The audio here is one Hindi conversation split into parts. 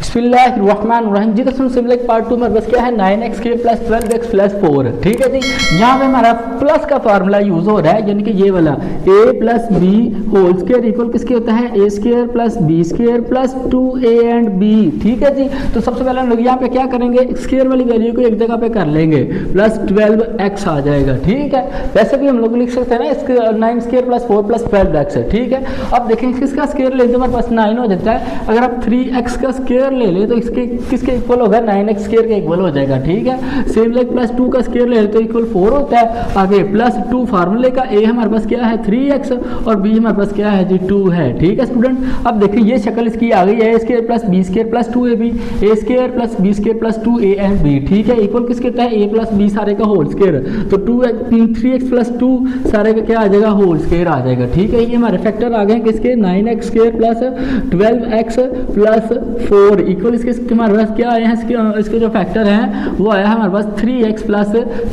बिस्मिल्लाहिर्रहमानिर्रहीम। जी दोस्तों सिम्पल पार्ट 2 में बस क्या है 9x प्लस 12x प्लस 4। ठीक है जी, यहाँ पे हमारा प्लस का फार्मूला यूज हो रहा है, यानी कि ये वाला a plus B whole square equal किसके होता है a square plus B square plus 2a and b। ठीक है जी, तो सबसे पहले हम लोग यहाँ पे क्या करेंगे, स्क्वायर वाली वैल्यू को एक जगह पे कर लेंगे, प्लस 12x आ जाएगा। ठीक है, वैसे भी हम लोग लिख सकते हैं ना 9 स्क्वायर प्लस 4 प्लस 12x है। ठीक है, अब देखें किसका स्क्वायर लेते हमारे पास 9 हो जाता है। अगर आप 3x का स्क्वायर ले ले तो इसके किसके इक्वल होगा, 9x स्क्वायर के इक्वल हो जाएगा। ठीक है, सेम लाइक प्लस 2 का स्क्वायर ले ले तो इक्वल 4 होता है। आगे प्लस 2 फार्मूले का a हमारे पास क्या है 3x और b हमारे पास क्या है जी 2 है। ठीक है स्टूडेंट, अब देखिए ये शक्ल इसकी आ गई है a square plus b square plus 2ab, a square plus b square plus 2a and b। ठीक है, इक्वल किसके होता है a प्लस b सारे का होल स्क्वायर, तो 3x प्लस 2 सारे का क्या आ जाएगा होल स्क्वायर आ जाएगा। ठीक है, ये हमारे फैक्टर आ गए किसके 9x square plus 12x plus 4 equal इसके हमारे पास क्या आए हैं, इसके जो फैक्टर हैं वो आया है हमारे पास 3x प्लस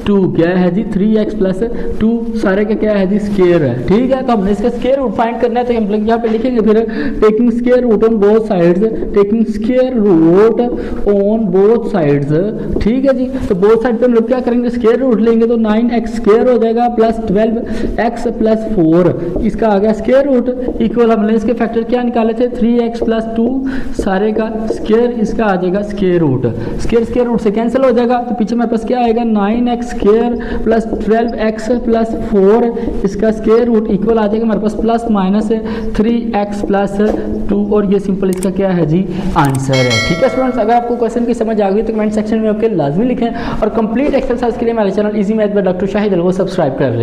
2। क्या है जी 3x प्लस 2 सारे का क्या है जी स्क्वायर है। ठीक है, तो हमने इसका स्क्वायर रूट फाइंड करना है, तो हम लोग यहाँ पे लिखेंगे फिर taking square root on both sides, taking square root on both sides. ठीक है जी, तो बोथ साइड पे हम लोग क्या करेंगे स्क्वायर रूट लेंगे, तो 9x स्क्वायर हो जाएगा प्लस 12x प्लस 4 इसका आ गया स्क्वायर रूट इक्वल हमने इसके फैक्टर क्या निकाले थे 3x प्लस 2 सारे का स्क्वायर, इसका आ जाएगा स्क्वायर रूट, स्क्वायर रूट से कैंसिल हो जाएगा, तो पीछे मेरे पास क्या आएगा 9x square plus 12x plus 4 इसका स्क्वायर रूट इक्वल आ जाएगा हमारे पास प्लस माइनस 3x प्लस 2 और ये सिंपल इसका क्या है जी आंसर है। ठीक है स्टूडेंट्स, अगर आपको क्वेश्चन की समझ आ गई तो कमेंट सेक्शन में आपके लाजमी लिखें और कंप्लीट एक्सरसाइज के लिए हमारे channel easy math by doctor Shahid को सब्सक्राइब कर लें।